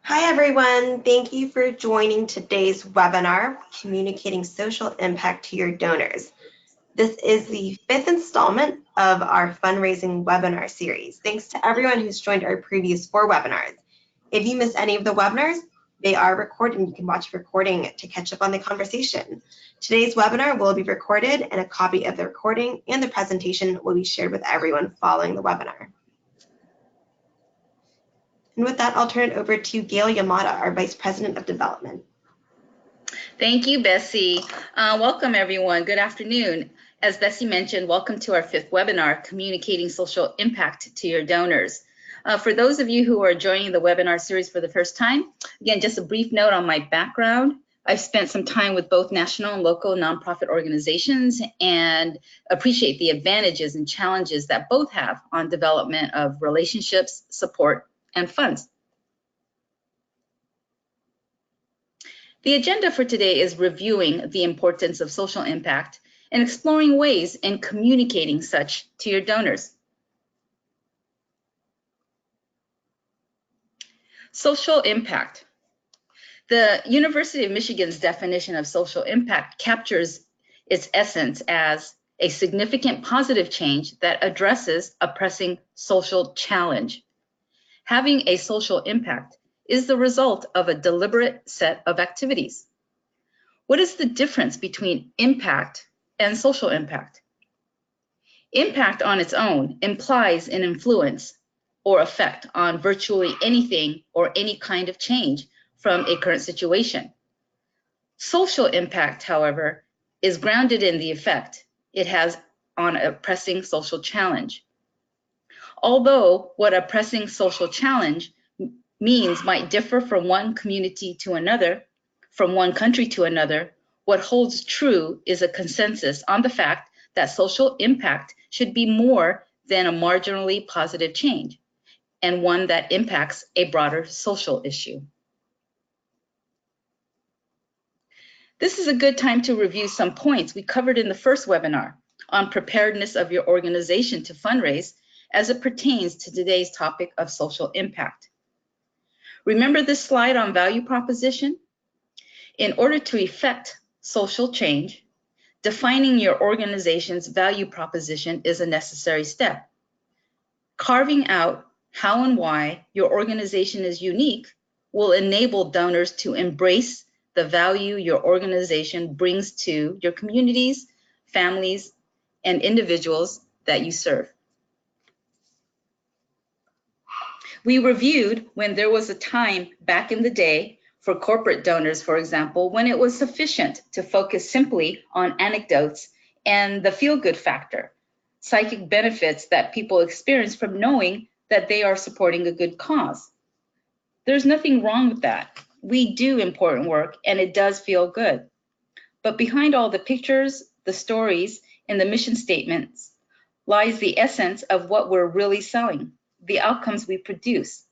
Hi everyone, thank you for joining today's webinar, Communicating Social Impact to Your Donors. This is the 5th installment of our fundraising webinar series. Thanks to everyone who's joined our previous 4 webinars. If you missed any of the webinars, they are recorded and you can watch a recording to catch up on the conversation. Today's webinar will be recorded and a copy of the recording and the presentation will be shared with everyone following the webinar. And with that, I'll turn it over to Gail Yamada, our Vice President of Development. Thank you, Bessie. Welcome, everyone. Good afternoon. As Bessie mentioned, welcome to our 5th webinar, Communicating Social Impact to Your Donors. For those of you who are joining the webinar series for the first time, again, just a brief note on my background. I've spent some time with both national and local nonprofit organizations and appreciate the advantages and challenges that both have on development of relationships, support, and funds. The agenda for today is reviewing the importance of social impact and exploring ways in communicating such to your donors. Social impact. The University of Michigan's definition of social impact captures its essence as a significant positive change that addresses a pressing social challenge. Having a social impact is the result of a deliberate set of activities. What is the difference between impact and social impact? Impact on its own implies an influence or effect on virtually anything or any kind of change from a current situation. Social impact, however, is grounded in the effect it has on a pressing social challenge. Although what a pressing social challenge means might differ from one community to another, from one country to another, what holds true is a consensus on the fact that social impact should be more than a marginally positive change, and one that impacts a broader social issue. This is a good time to review some points we covered in the first webinar on preparedness of your organization to fundraise as it pertains to today's topic of social impact. Remember this slide on value proposition? In order to effect social change, defining your organization's value proposition is a necessary step. Carving out how and why your organization is unique will enable donors to embrace the value your organization brings to your communities, families, and individuals that you serve. We reviewed when there was a time back in the day for corporate donors, for example, when it was sufficient to focus simply on anecdotes and the feel-good factor, psychic benefits that people experience from knowing that they are supporting a good cause. There's nothing wrong with that. We do important work and it does feel good. But behind all the pictures, the stories, and the mission statements lies the essence of what we're really selling, the outcomes we produce.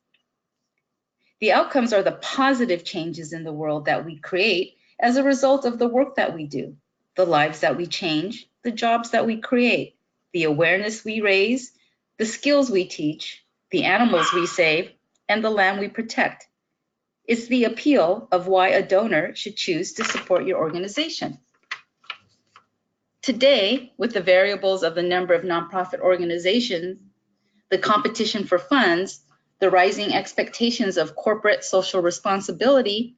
The outcomes are the positive changes in the world that we create as a result of the work that we do, the lives that we change, the jobs that we create, the awareness we raise, the skills we teach, the animals we save, and the land we protect. It's the appeal of why a donor should choose to support your organization. Today, with the variables of the number of nonprofit organizations, the competition for funds, the rising expectations of corporate social responsibility,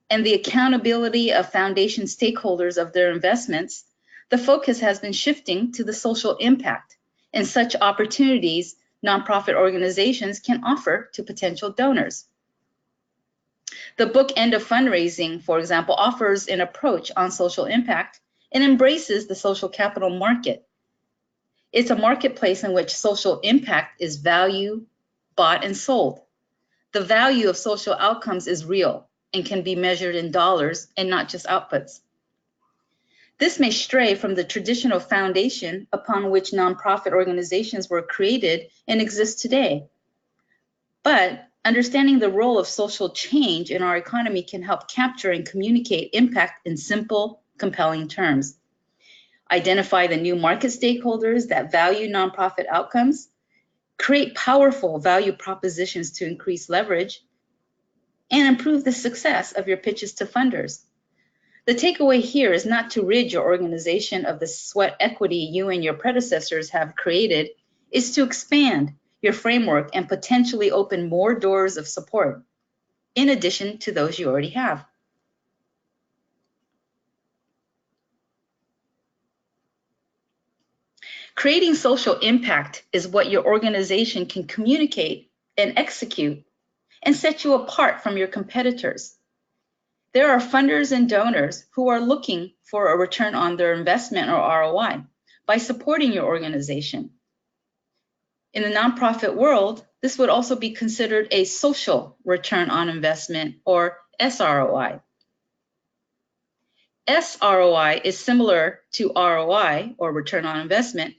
and the accountability of foundation stakeholders of their investments, the focus has been shifting to the social impact and such opportunities nonprofit organizations can offer to potential donors. The book End of Fundraising, for example, offers an approach on social impact and embraces the social capital market. It's a marketplace in which social impact is value, bought and sold. The value of social outcomes is real and can be measured in dollars and not just outputs. This may stray from the traditional foundation upon which nonprofit organizations were created and exist today. But understanding the role of social change in our economy can help capture and communicate impact in simple, compelling terms. Identify the new market stakeholders that value nonprofit outcomes, create powerful value propositions to increase leverage, and improve the success of your pitches to funders. The takeaway here is not to rid your organization of the sweat equity you and your predecessors have created, is to expand your framework and potentially open more doors of support, in addition to those you already have. Creating social impact is what your organization can communicate and execute and set you apart from your competitors. There are funders and donors who are looking for a return on their investment or ROI by supporting your organization. In the nonprofit world, this would also be considered a social return on investment, or SROI. SROI is similar to ROI, or return on investment,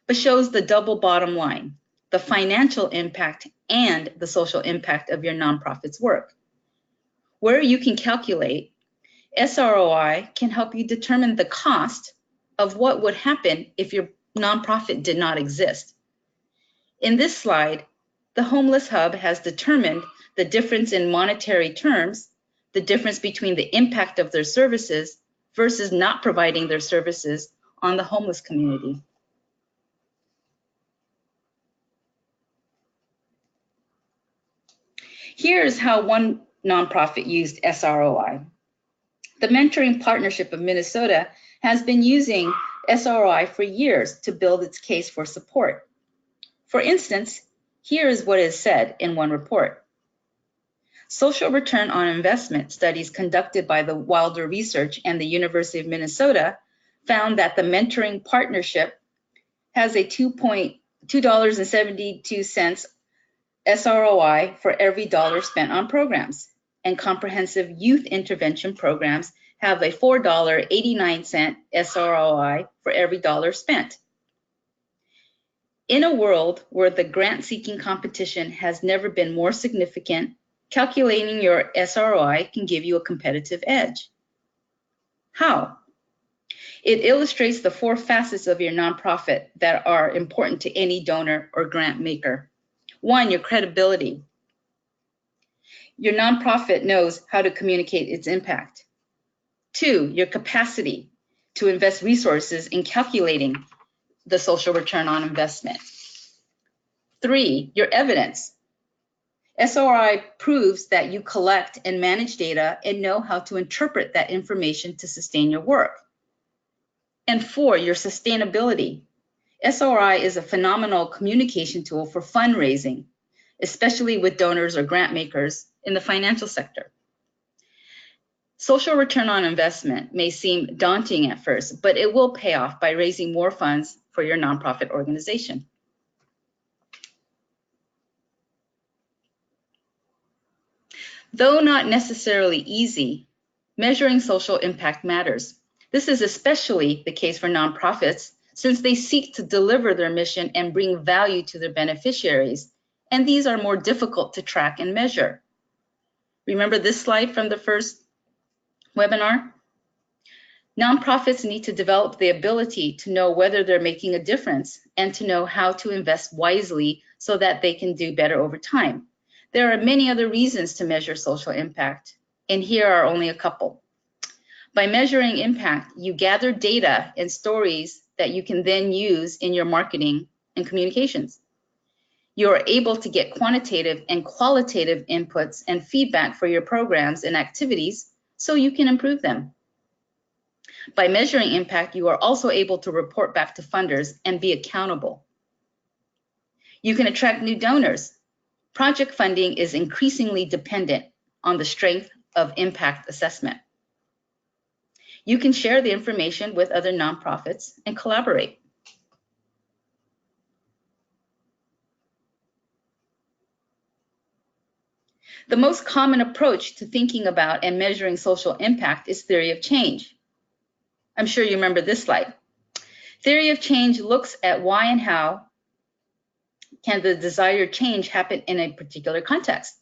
but shows the double bottom line, the financial impact and the social impact of your nonprofit's work. Where you can calculate, SROI can help you determine the cost of what would happen if your nonprofit did not exist. In this slide, the Homeless Hub has determined the difference in monetary terms, the difference between the impact of their services versus not providing their services on the homeless community. Here's how one nonprofit used SROI. The Mentoring Partnership of Minnesota has been using SROI for years to build its case for support. For instance, here is what is said in one report. Social return on investment studies conducted by the Wilder Research and the University of Minnesota found that the Mentoring Partnership has a $2.72 SROI for every dollar spent on programs, and comprehensive youth intervention programs have a $4.89 SROI for every dollar spent. In a world where the grant-seeking competition has never been more significant, calculating your SROI can give you a competitive edge. How? It illustrates the 4 facets of your nonprofit that are important to any donor or grant maker. 1, your credibility. Your nonprofit knows how to communicate its impact. 2, your capacity to invest resources in calculating the social return on investment. 3, your evidence. SROI proves that you collect and manage data and know how to interpret that information to sustain your work. And 4, your sustainability. SROI is a phenomenal communication tool for fundraising, especially with donors or grant makers in the financial sector. Social return on investment may seem daunting at first, but it will pay off by raising more funds for your nonprofit organization. Though not necessarily easy, measuring social impact matters. This is especially the case for nonprofits, since they seek to deliver their mission and bring value to their beneficiaries, and these are more difficult to track and measure. Remember this slide from the first webinar? Nonprofits need to develop the ability to know whether they're making a difference and to know how to invest wisely so that they can do better over time. There are many other reasons to measure social impact, and here are only a couple. By measuring impact, you gather data and stories that you can then use in your marketing and communications. You are able to get quantitative and qualitative inputs and feedback for your programs and activities so you can improve them. By measuring impact, you are also able to report back to funders and be accountable. You can attract new donors. Project funding is increasingly dependent on the strength of impact assessment. You can share the information with other nonprofits and collaborate. The most common approach to thinking about and measuring social impact is theory of change. I'm sure you remember this slide. Theory of change looks at why and how can the desired change happen in a particular context.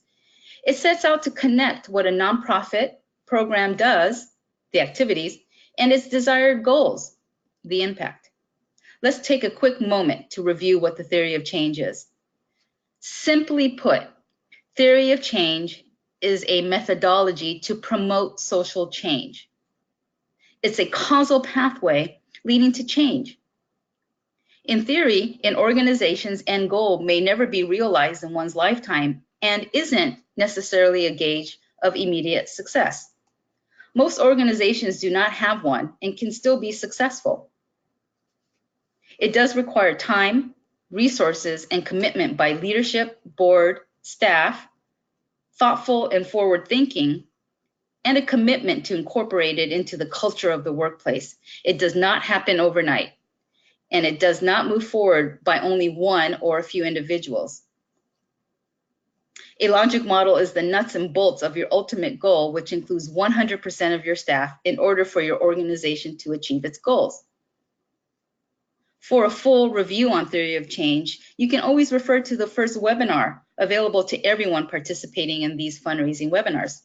It sets out to connect what a nonprofit program does, the activities, and its desired goals, the impact. Let's take a quick moment to review what the theory of change is. Simply put, theory of change is a methodology to promote social change. It's a causal pathway leading to change. In theory, an organization's end goal may never be realized in one's lifetime and isn't necessarily a gauge of immediate success. Most organizations do not have one and can still be successful. It does require time, resources, and commitment by leadership, board, staff, thoughtful and forward thinking, and a commitment to incorporate it into the culture of the workplace. It does not happen overnight, and it does not move forward by only one or a few individuals. A logic model is the nuts and bolts of your ultimate goal, which includes 100% of your staff in order for your organization to achieve its goals. For a full review on theory of change, you can always refer to the first webinar available to everyone participating in these fundraising webinars.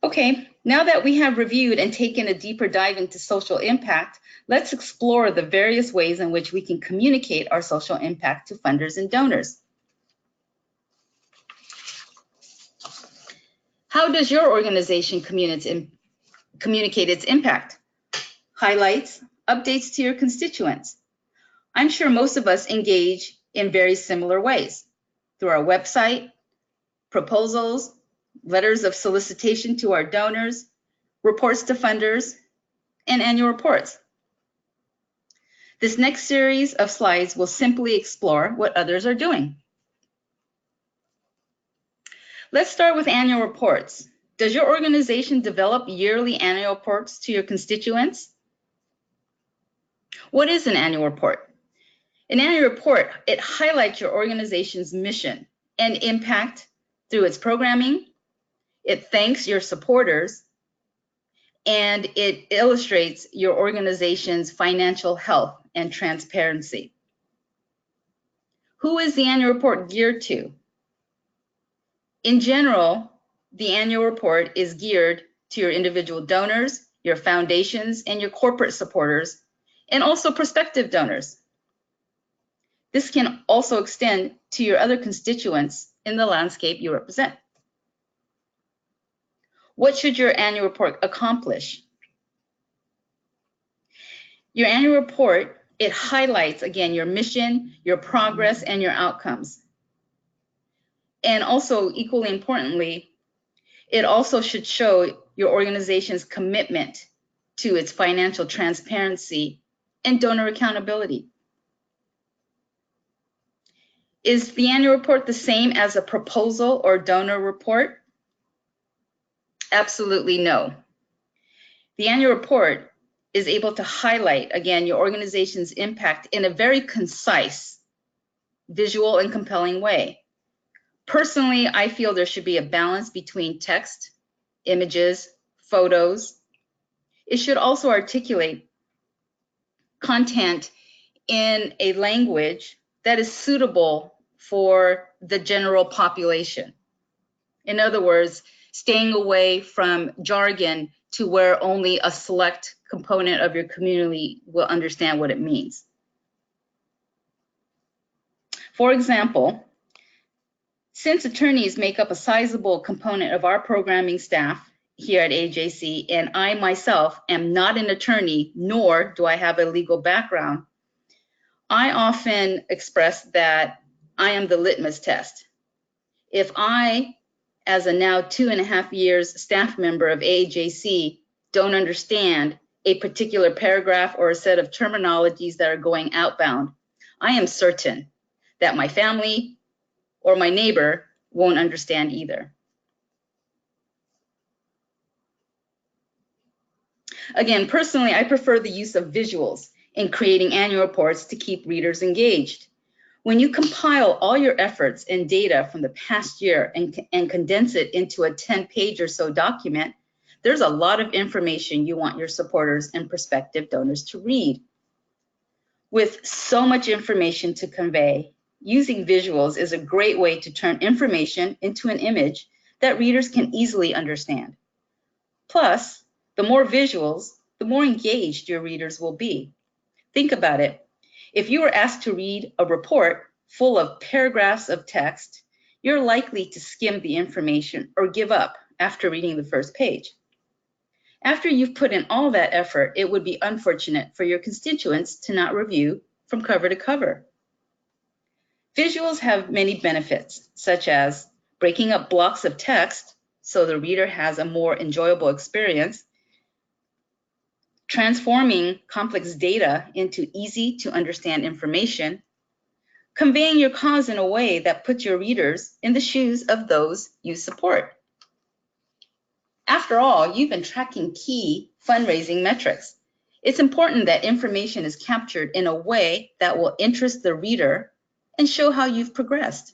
Okay, now that we have reviewed and taken a deeper dive into social impact, let's explore the various ways in which we can communicate our social impact to funders and donors. How does your organization communicate its impact? Highlights, updates to your constituents. I'm sure most of us engage in very similar ways, through our website, proposals, letters of solicitation to our donors, reports to funders, and annual reports. This next series of slides will simply explore what others are doing. Let's start with annual reports. Does your organization develop yearly annual reports to your constituents? What is an annual report? An annual report, it highlights your organization's mission and impact through its programming. It thanks your supporters, and it illustrates your organization's financial health and transparency. Who is the annual report geared to? In general, the annual report is geared to your individual donors, your foundations, and your corporate supporters, and also prospective donors. This can also extend to your other constituents in the landscape you represent. What should your annual report accomplish? Your annual report, it highlights, again, your mission, your progress, and your outcomes. And also, equally importantly, it also should show your organization's commitment to its financial transparency and donor accountability. Is the annual report the same as a proposal or donor report? Absolutely no. The annual report is able to highlight, again, your organization's impact in a very concise, visual, and compelling way. Personally, I feel there should be a balance between text, images, photos. It should also articulate content in a language that is suitable for the general population. In other words, staying away from jargon to where only a select component of your community will understand what it means. For example, since attorneys make up a sizable component of our programming staff here at AJC, and I myself am not an attorney, nor do I have a legal background, I often express that I am the litmus test. If I, as a now 2.5 years staff member of AJC, don't understand a particular paragraph or a set of terminologies that are going outbound, I am certain that my family or my neighbor won't understand either. Again, personally, I prefer the use of visuals in creating annual reports to keep readers engaged. When you compile all your efforts and data from the past year and condense it into a 10-page or so document, there's a lot of information you want your supporters and prospective donors to read. With so much information to convey, using visuals is a great way to turn information into an image that readers can easily understand. Plus, the more visuals, the more engaged your readers will be. Think about it. If you were asked to read a report full of paragraphs of text, you're likely to skim the information or give up after reading the first page. After you've put in all that effort, it would be unfortunate for your constituents to not review from cover to cover. Visuals have many benefits, such as breaking up blocks of text so the reader has a more enjoyable experience, transforming complex data into easy to understand information, conveying your cause in a way that puts your readers in the shoes of those you support. After all, you've been tracking key fundraising metrics. It's important that information is captured in a way that will interest the reader and show how you've progressed.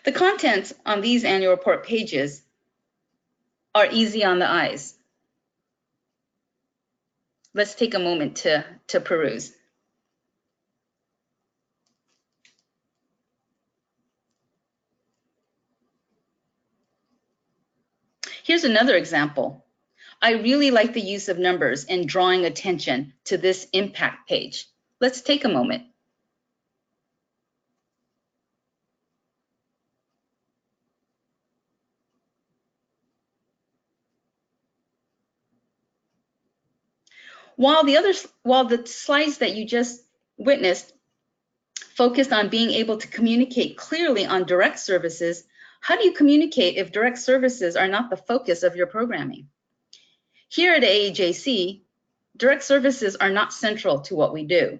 The contents on these annual report pages are easy on the eyes. Let's take a moment to peruse. Here's another example. I really like the use of numbers and drawing attention to this impact page. Let's take a moment. While the slides that you just witnessed focused on being able to communicate clearly on direct services, how do you communicate if direct services are not the focus of your programming? Here at AAJC, direct services are not central to what we do.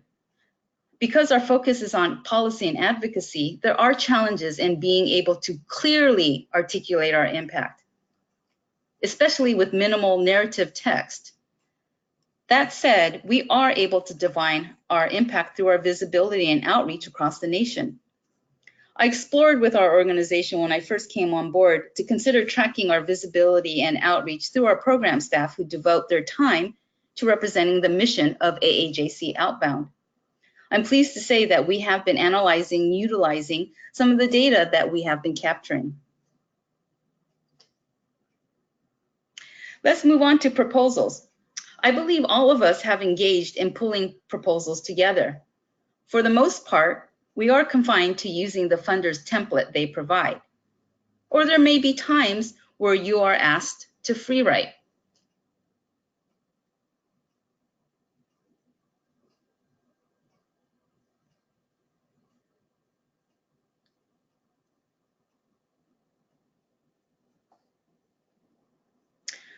Because our focus is on policy and advocacy, there are challenges in being able to clearly articulate our impact, especially with minimal narrative text. That said, we are able to define our impact through our visibility and outreach across the nation. I explored with our organization when I first came on board to consider tracking our visibility and outreach through our program staff who devote their time to representing the mission of AAJC Outbound. I'm pleased to say that we have been analyzing and utilizing some of the data that we have been capturing. Let's move on to proposals. I believe all of us have engaged in pulling proposals together. For the most part, we are confined to using the funder's template they provide. Or there may be times where you are asked to free write.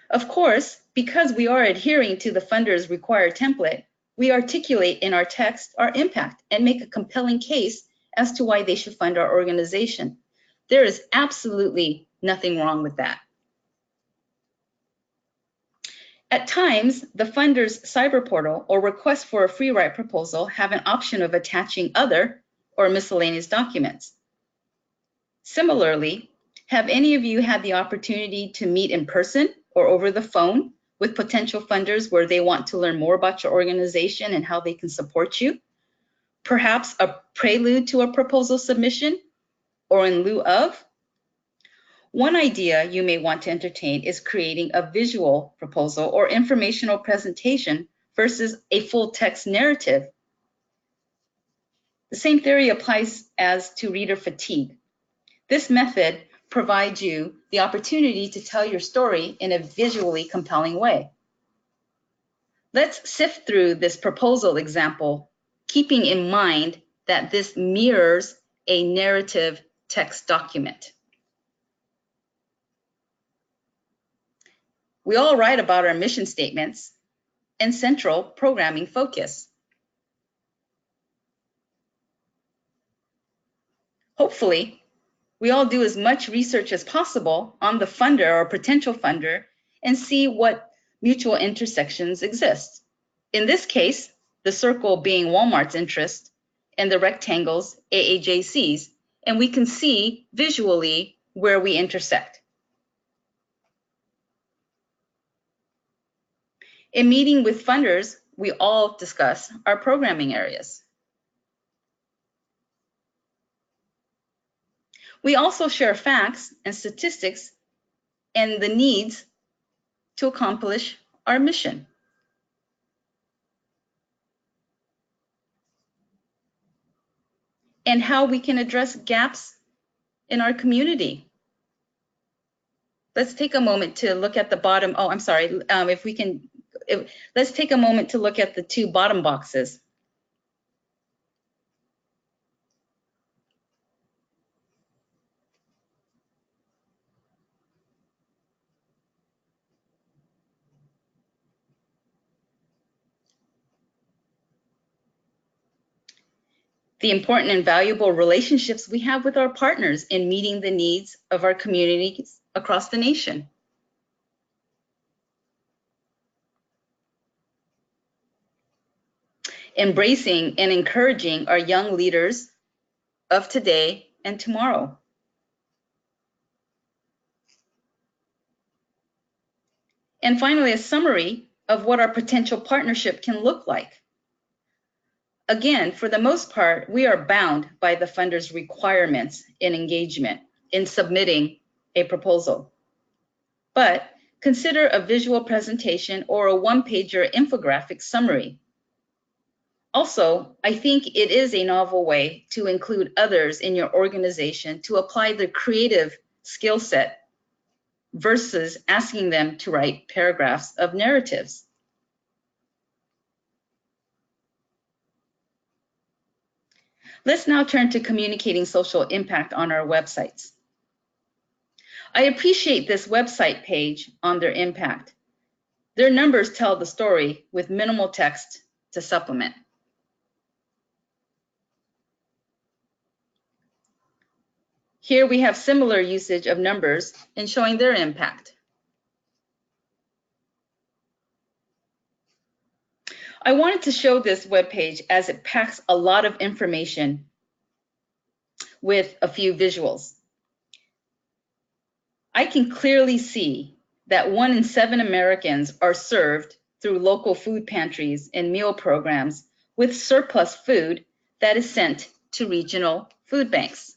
Of course, because we are adhering to the funder's required template, we articulate in our text our impact and make a compelling case as to why they should fund our organization. There is absolutely nothing wrong with that. At times, the funder's cyber portal or request for a free write proposal have an option of attaching other or miscellaneous documents. Similarly, have any of you had the opportunity to meet in person or over the phone with potential funders where they want to learn more about your organization and how they can support you? Perhaps a prelude to a proposal submission or in lieu of? One idea you may want to entertain is creating a visual proposal or informational presentation versus a full text narrative. The same theory applies as to reader fatigue. This method provides you the opportunity to tell your story in a visually compelling way. Let's sift through this proposal example, keeping in mind that this mirrors a narrative text document. We all write about our mission statements and central programming focus. Hopefully, we all do as much research as possible on the funder or potential funder and see what mutual intersections exist. In this case, the circle being Walmart's interest and the rectangles AAJC's, and we can see visually where we intersect. In meeting with funders, we all discuss our programming areas. We also share facts and statistics and the needs to accomplish our mission. and how we can address gaps in our community. Let's take a moment to look at the bottom. Oh, I'm sorry. Let's take a moment to look at the two bottom boxes. The important and valuable relationships we have with our partners in meeting the needs of our communities across the nation. Embracing and encouraging our young leaders of today and tomorrow. And finally, a summary of what our potential partnership can look like. Again, for the most part, we are bound by the funder's requirements in engagement in submitting a proposal. But consider a visual presentation or a one-pager infographic summary. Also, I think it is a novel way to include others in your organization to apply their creative skill set versus asking them to write paragraphs of narratives. Let's now turn to communicating social impact on our websites. I appreciate this website page on their impact. Their numbers tell the story with minimal text to supplement. Here we have similar usage of numbers in showing their impact. I wanted to show this webpage as it packs a lot of information with a few visuals. I can clearly see that 1 in 7 Americans are served through local food pantries and meal programs with surplus food that is sent to regional food banks.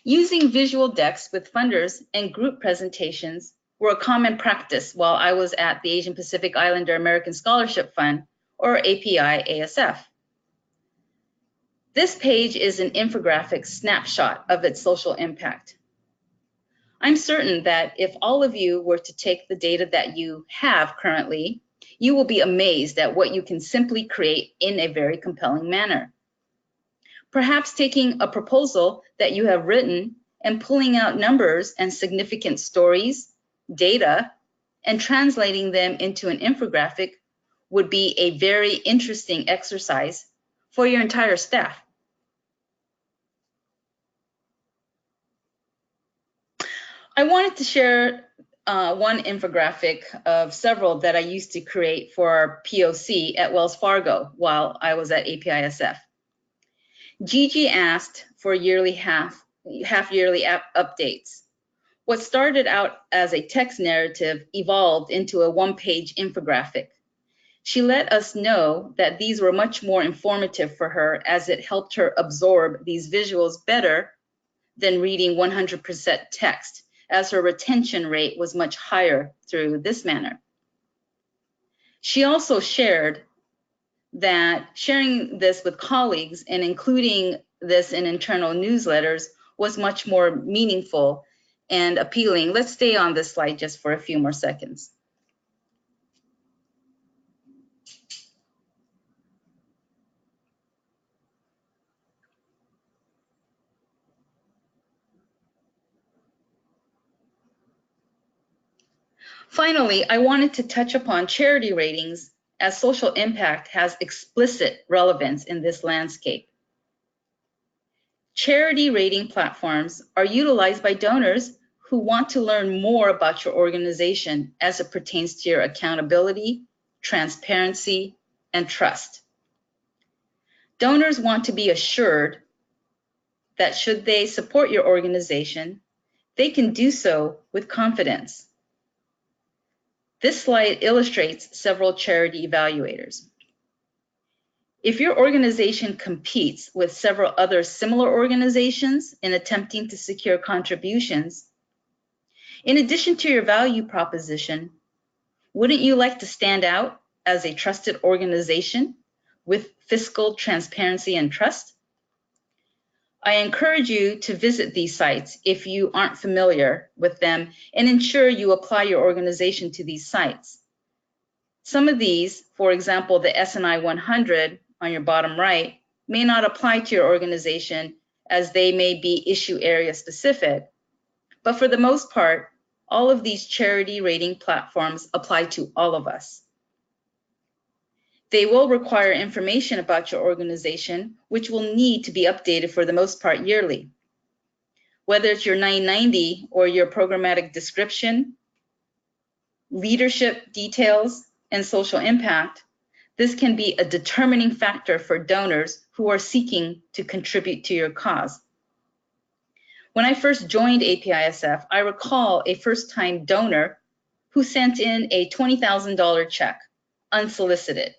Using visual decks with funders and group presentations were a common practice while I was at the Asian Pacific Islander American Scholarship Fund, or API-ASF. This page is an infographic snapshot of its social impact. I'm certain that if all of you were to take the data that you have currently, you will be amazed at what you can simply create in a very compelling manner. Perhaps taking a proposal that you have written and pulling out numbers and significant stories, data, and translating them into an infographic would be a very interesting exercise for your entire staff. I wanted to share one infographic of several that I used to create for our POC at Wells Fargo while I was at APISF. Gigi asked for yearly half-yearly updates. What started out as a text narrative evolved into a one-page infographic. She let us know that these were much more informative for her as it helped her absorb these visuals better than reading 100% text, as her retention rate was much higher through this manner. She also shared that sharing this with colleagues and including this in internal newsletters was much more meaningful and appealing. Let's stay on this slide just for a few more seconds. Finally, I wanted to touch upon charity ratings, as social impact has explicit relevance in this landscape. Charity rating platforms are utilized by donors who want to learn more about your organization as it pertains to your accountability, transparency, and trust. Donors want to be assured that should they support your organization, they can do so with confidence. This slide illustrates several charity evaluators. If your organization competes with several other similar organizations in attempting to secure contributions, in addition to your value proposition, wouldn't you like to stand out as a trusted organization with fiscal transparency and trust. I encourage you to visit these sites if you aren't familiar with them and ensure you apply your organization to these sites. Some of these, for example, the S&I 100 on your bottom right, may not apply to your organization as they may be issue area specific. But for the most part, all of these charity rating platforms apply to all of us. They will require information about your organization, which will need to be updated for the most part yearly. Whether it's your 990 or your programmatic description, leadership details, and social impact, this can be a determining factor for donors who are seeking to contribute to your cause. When I first joined APISF, I recall a first-time donor who sent in a $20,000 check, unsolicited.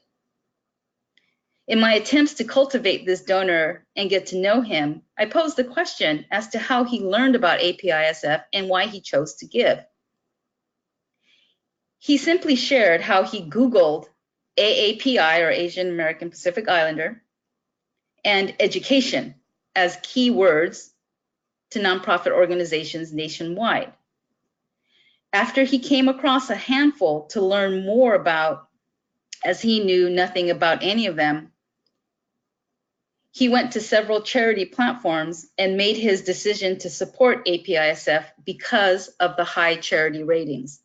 In my attempts to cultivate this donor and get to know him, I posed the question as to how he learned about APISF and why he chose to give. He simply shared how he Googled AAPI, or Asian American Pacific Islander, and education as keywords to nonprofit organizations nationwide. After he came across a handful to learn more about, as he knew nothing about any of them, he went to several charity platforms and made his decision to support APISF because of the high charity ratings.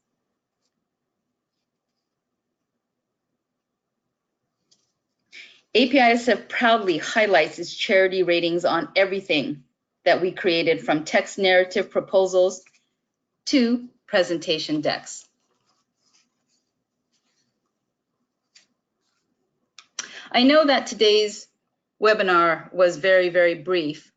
APISF proudly highlights its charity ratings on everything that we created, from text narrative proposals to presentation decks. I know that today's webinar was very, very brief,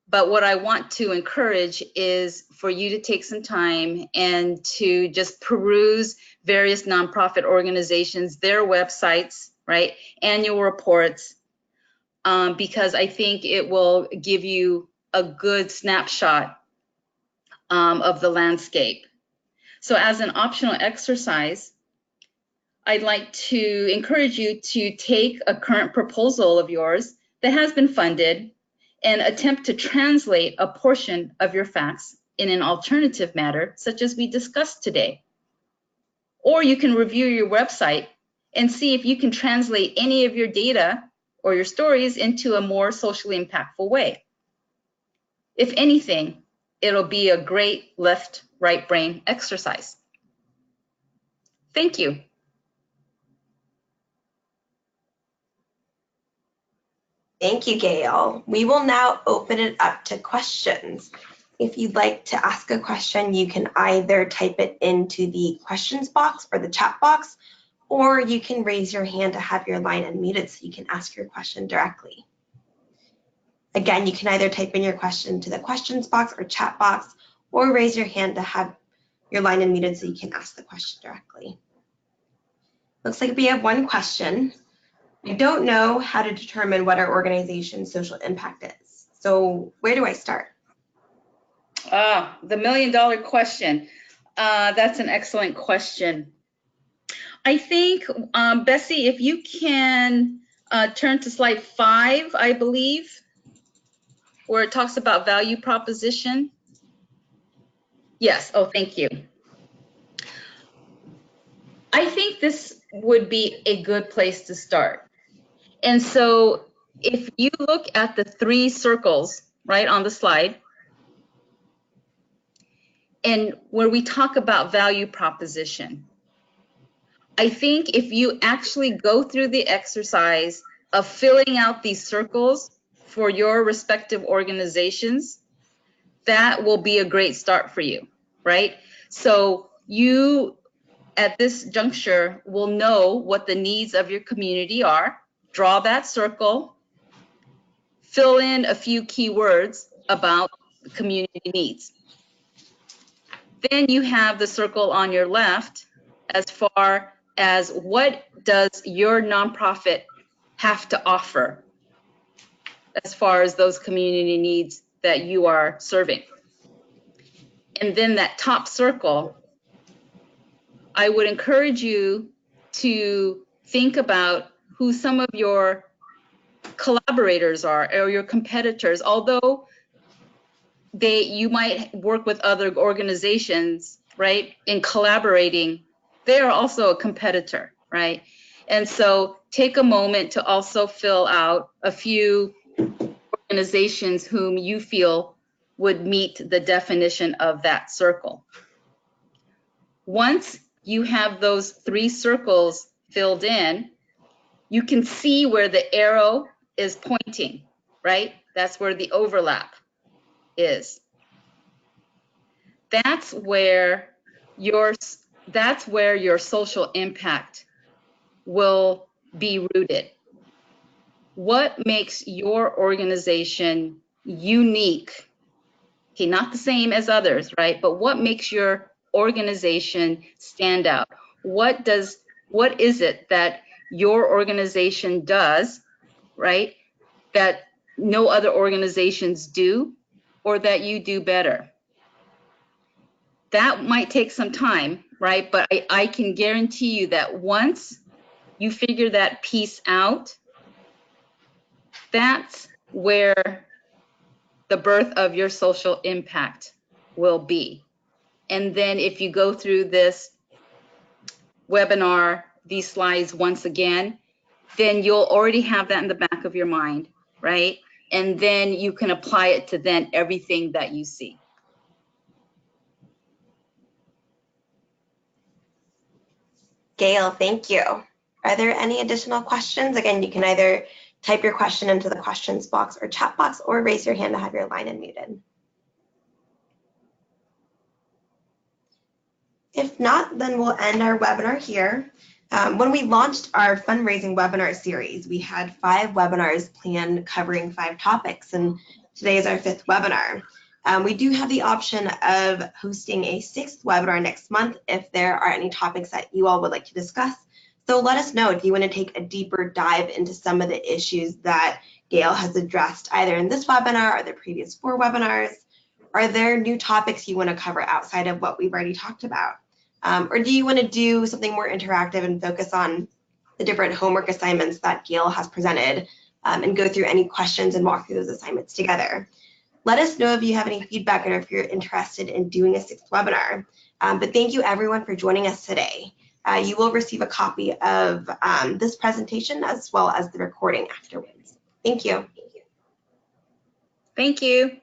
but what I want to encourage is for you to take some time and to just peruse various nonprofit organizations, their websites, right, annual reports, because I think it will give you a good snapshot of the landscape. So as an optional exercise, I'd like to encourage you to take a current proposal of yours that has been funded and attempt to translate a portion of your facts in an alternative matter, such as we discussed today. Or you can review your website and see if you can translate any of your data or your stories into a more socially impactful way. If anything, it'll be a great left-right brain exercise. Thank you. Thank you, Gail. We will now open it up to questions. If you'd like to ask a question, you can either type it into the questions box or the chat box, or you can raise your hand to have your line unmuted so you can ask your question directly. Again, you can either type in your question to the questions box or chat box, or raise your hand to have your line unmuted so you can ask the question directly. Looks like we have one question. I don't know how to determine what our organization's social impact is. So where do I start? The million-dollar question. That's an excellent question. I think, Bessie, if you can turn to slide 5, I believe, where it talks about value proposition. Yes, oh, thank you. I think this would be a good place to start. And so if you look at the 3 circles, right, on the slide, and where we talk about value proposition, I think if you actually go through the exercise of filling out these circles for your respective organizations, that will be a great start for you, right? So you, at this juncture, will know what the needs of your community are. Draw that circle, fill in a few keywords about community needs. Then you have the circle on your left as far as what does your nonprofit have to offer as far as those community needs that you are serving. And then that top circle, I would encourage you to think about who some of your collaborators are or your competitors. Although you might work with other organizations, right, in collaborating, they are also a competitor, right? And so take a moment to also fill out a few organizations whom you feel would meet the definition of that circle. Once you have those 3 circles filled in, you can see where the arrow is pointing, right? That's where the overlap is. That's where your social impact will be rooted. What makes your organization unique? Okay, not the same as others, right? But what makes your organization stand out? What is it that your organization does, right, that no other organizations do, or that you do better? That might take some time, right? But I can guarantee you that once you figure that piece out, that's where the birth of your social impact will be. And then if you go through this webinar, these slides once again, then you'll already have that in the back of your mind, right? And then you can apply it to then everything that you see. Gail, thank you. Are there any additional questions? Again, you can either type your question into the questions box or chat box, or raise your hand to have your line unmuted. If not, then we'll end our webinar here. When we launched our fundraising webinar series, we had 5 webinars planned covering 5 topics, and today is our 5th webinar. We do have the option of hosting a 6th webinar next month if there are any topics that you all would like to discuss. So let us know if you want to take a deeper dive into some of the issues that Gail has addressed either in this webinar or the previous 4 webinars. Are there new topics you want to cover outside of what we've already talked about? Or do you want to do something more interactive and focus on the different homework assignments that Gail has presented and go through any questions and walk through those assignments together? Let us know if you have any feedback or if you're interested in doing a 6th webinar. But thank you everyone for joining us today. You will receive a copy of this presentation as well as the recording afterwards. Thank you. Thank you.